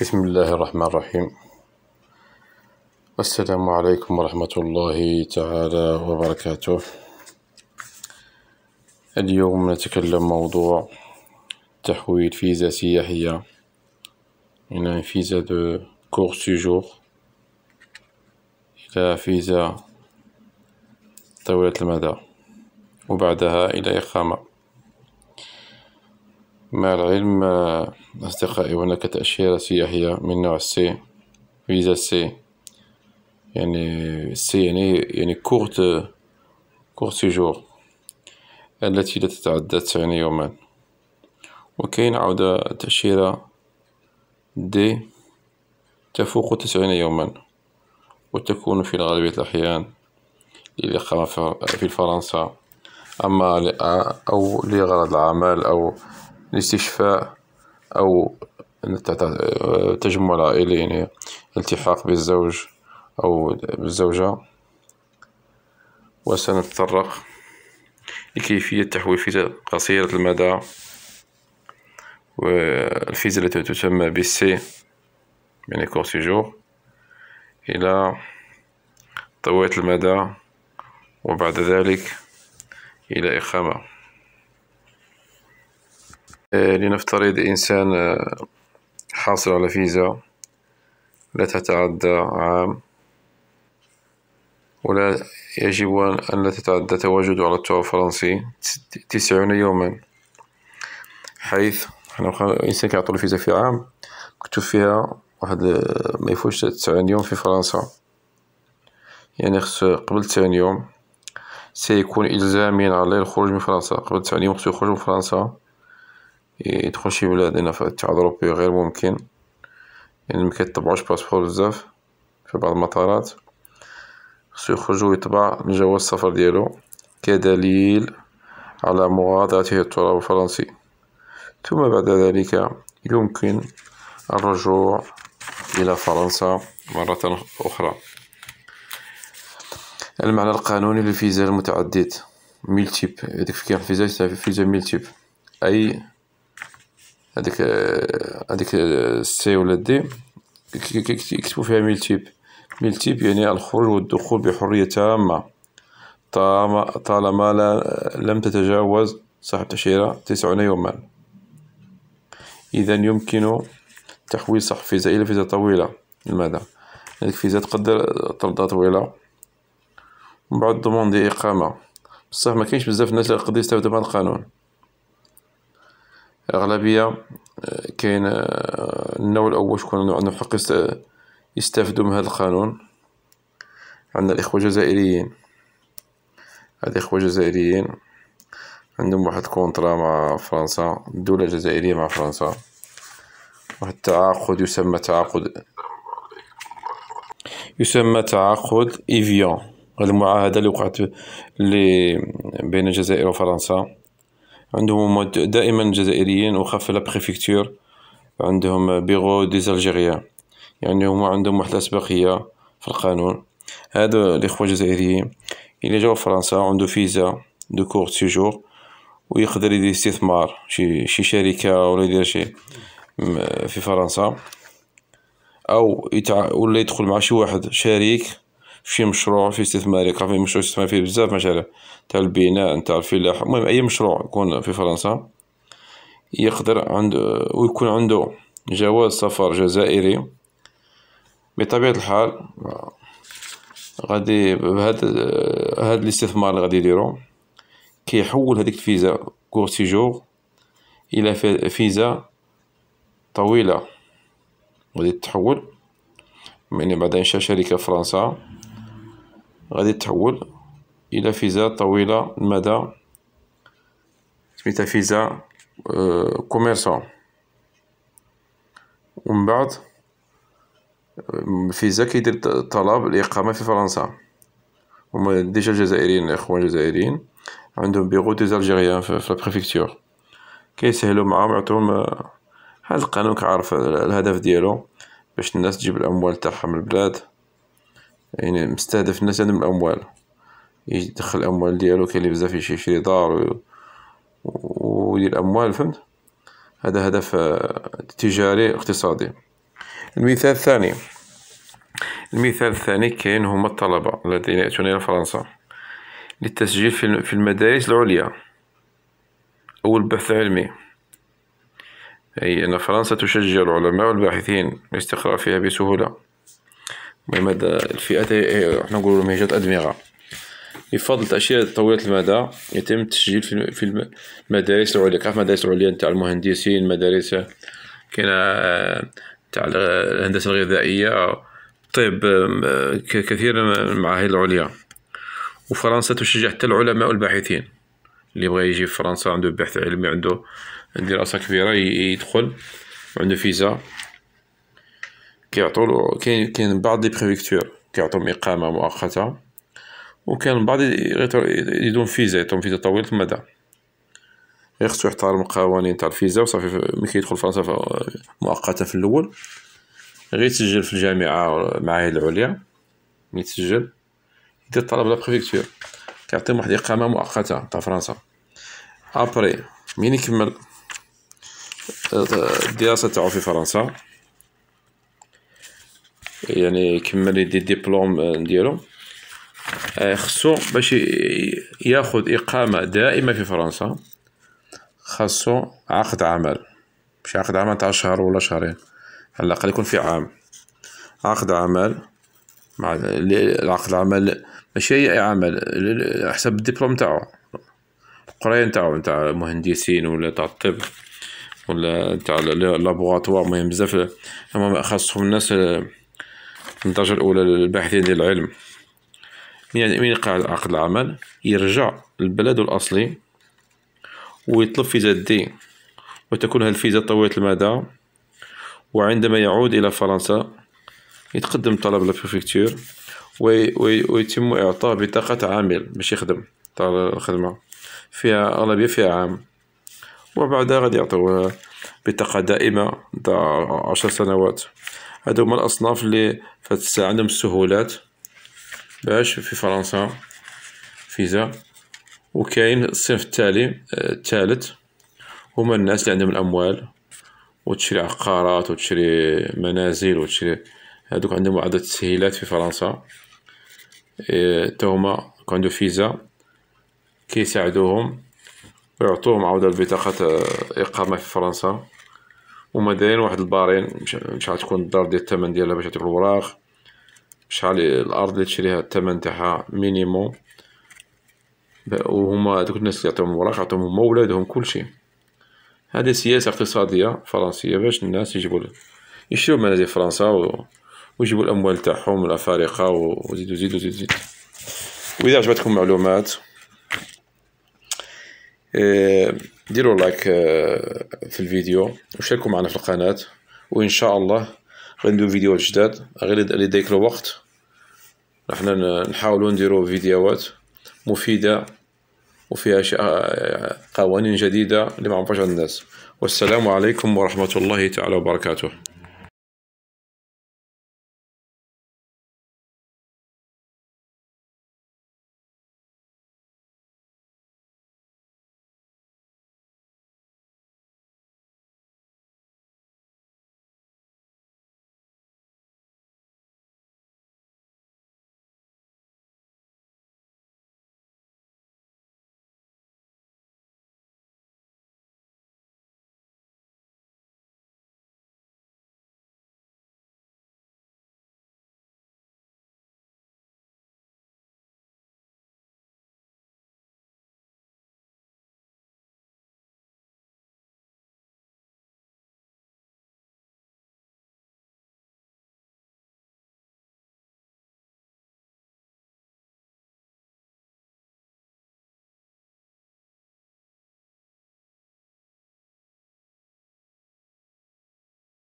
بسم الله الرحمن الرحيم. السلام عليكم ورحمة الله تعالى وبركاته. اليوم نتكلم موضوع تحويل فيزا سياحية من فيزا دو كور سيجور إلى فيزا طويلة المدى وبعدها إلى إقامة. مع العلم أصدقائي هناك تأشيرة سياحية من نوع سي، فيزا سي، يعني سي يعني كورت سيجور التي لا تتعدى 90 يوما. وكاين عودة تأشيرة دي تفوق 90 يوما وتكون في غالبية الأحيان للإقامة في فرنسا، أما أو لغرض العمل أو الاستشفاء أو تجمع العائلي، يعني الالتحاق بالزوج أو بالزوجة. وسنتطرق لكيفية تحويل فيزا قصيرة المدى والفيزا التي تسمى بالسي يعني كور سيجور إلى طويلة المدى وبعد ذلك إلى إقامة. لنفترض إنسان حاصل على فيزا لا تتعدى عام، ولا يجب أن لا تتعدى تواجده على التراب الفرنسي 90 يوما، حيث الإنسان كيعطولو فيزا في عام مكتوب فيها واحد ما يفوتش 90 يوم في فرنسا، يعني خص قبل 90 يوم سيكون إلزاميا عليه الخروج من فرنسا. قبل 90 يوم خصو يخرج من فرنسا، يدخل شي بلاد هنا في الاتحاد الأوروبي غير ممكن، يعني مكيطبعوش باسبور بزاف في بعض المطارات. خصو يخرج ويطبع جواز السفر ديالو كدليل على مغادرته التراب الفرنسي، ثم بعد ذلك يمكن الرجوع إلى فرنسا مرة أخرى. المعنى القانوني للفيزا المتعدد ميلتيب، هذيك كاين فيزا ميلتيب، أي هذيك السي ولا دي يكتبوا فيها ميلتيب. ميلتيب يعني الخروج والدخول بحرية تامة طالما لم تتجاوز صاحب التأشيرة 90 يوما. إذا يمكن تحويل صاحب فيزا إلى فيزا طويلة المدى. هذيك فيزا تقدر ترضى طويلة ومن بعد دوموندي إقامة. بصح مكاينش بزاف الناس اللي يقدرو يستافدو من هذا القانون. الأغلبية كاين النوع الأول شكون عندهم حق يستافدو من هذا القانون. عندنا الإخوة الجزائريين، هاد الإخوة الجزائريين عندهم واحد كونطرا مع فرنسا، الدولة الجزائرية مع فرنسا، واحد التعاقد يسمى تعاقد إيفيان. هاد المعاهدة اللي وقعت بين الجزائر وفرنسا. عندهم دائما الجزائريين وخاف لا بريفكتور عندهم بيرو ديزالجيريان، يعني هما عندهم واحد الأسبقية في القانون. هادو الإخوة الجزائريين إلا جاو فرنسا عنده فيزا دو كور سيجور ويقدر يدير استثمار شي شركة ولا يدير شي في فرنسا، أو ولا يدخل مع شي واحد شريك في شي مشروع في استثماري. في مشروع استثماري فيه بزاف مشاريع تاع البناء نتاع الفلاح، المهم أي مشروع يكون في فرنسا يقدر عنده ويكون عنده جواز سفر جزائري. بطبيعة الحال غادي هاد الاستثمار اللي غادي يديرو كيحول هذيك الفيزا كور سيجور إلى فيزا طويلة. غادي تتحول يعني بعد إنشاء شركة في فرنسا غادي تتحول إلى فيزا طويلة المدى سميتها فيزا كوميرسون. ومن بعد فيزا كيدير طلب الإقامة في فرنسا. هما ديجا الجزائريين الإخوان الجزائريين عندهم بيرو ديزالجيريان في البريفكتور، كيسهلو معاهم يعطوهم هاد القانون. كعارف الهدف ديالو باش الناس تجيب الأموال تاعها من البلاد، يعني مستهدف الناس عندهم الأموال يدخل الأموال ديالو. كاين لي بزاف يشري دار ويدير الأموال، فهمت؟ هذا هدف تجاري اقتصادي. المثال الثاني كاين هما الطلبة الذين يأتون إلى فرنسا للتسجيل في المدارس العليا أو البحث العلمي، أي أن فرنسا تشجع العلماء والباحثين الاستقرار فيها بسهولة. المهم هاد الفئات احنا نقولوا لهم هجرة أدمغة. بفضل الأشياء طويلة المدى يتم التسجيل في المدارس العليا. كاع المدارس العليا نتاع المهندسين، مدارس كاينة تاع الهندسة الغذائية، طب، كثير من المعاهد العليا. وفرنسا تشجع حتى العلماء والباحثين اللي بغى يجي في فرنسا عنده بحث علمي، عنده دراسة كبيرة، يدخل وعنده فيزا. كيعطولو كاين بعض لي بريفيكتور كيعطوهم إقامة مؤقتة، وكان بعض يدون فيزا، يعطوهم فيزا طويلة المدى. غير خصو يحترم القوانين تاع الفيزا وصافي. ملي كيدخل فرنسا مؤقتا في الأول، غير يتسجل في الجامعة والمعاهد العليا. ملي يتسجل يدير طلب لا بريفيكتور، كيعطيهم واحد الإقامة مؤقتة تاع فرنسا. أبري مين يكمل الدراسة تاعو في فرنسا، يعني يكمل يدي الدبلوم ديالو، خصو باش ياخد إقامة دائمة في فرنسا، خاصو عقد عمل. مش عقد عمل تاع شهر ولا شهرين، على الأقل يكون في عام. عقد عمل مع العقد العمل ماشي أي عمل، حسب الدبلوم تاعو، القراية نتاعو نتاع مهندسين ولا تاع الطب ولا نتاع لابوغاتوار. مهم بزاف هما خاصهم الناس من الدرجة الأولى الباحثين ديال العلم. من يقع عقد العمل يرجع لبلده الأصلي ويطلب فيزا دي، وتكون هذه الفيزا طويلة المدى. وعندما يعود إلى فرنسا يتقدم طلب للبريفكتور ويتم إعطاء بطاقة عامل باش يخدم تاع الخدمة، فيها أغلبية فيها عام. وبعدها غادي يعطوه بطاقة دائمة تاع 10 سنوات. هادو هما الأصناف اللي عندهم السهولات باش في فرنسا فيزا. وكاين الصنف الثالث هما الناس اللي عندهم الأموال وتشري عقارات وتشري منازل وتشري، هادوك عندهم عدة تسهيلات في فرنسا. تا هما عندو فيزا كيساعدوهم ويعطوهم عاود البطاقة إقامة في فرنسا. وما دايرين واحد البارين شحال تكون الدار ديال الثمن ديالها باش يعطيك الوراق، شحال الأرض اللي تشريها الثمن تاعها مينيموم. وهما هادوك الناس اللي يعطيهم الوراق يعطيهم هما ولادهم كلشي. هذه سياسة اقتصادية فرنسية باش الناس يشريو منازل فرنسا ويجيبوا الأموال تاعهم الأفارقة وزيدو. وإذا عجبتكم المعلومات ديروا لايك في الفيديو وشاركوا معنا في القناة. وإن شاء الله غنديرو فيديوهات جداد، غير اللي دايك الوقت راحنا نحاولوا نديرو فيديوهات مفيدة وفيها قوانين جديدة اللي ما عرفوش عند الناس. والسلام عليكم ورحمة الله تعالى وبركاته.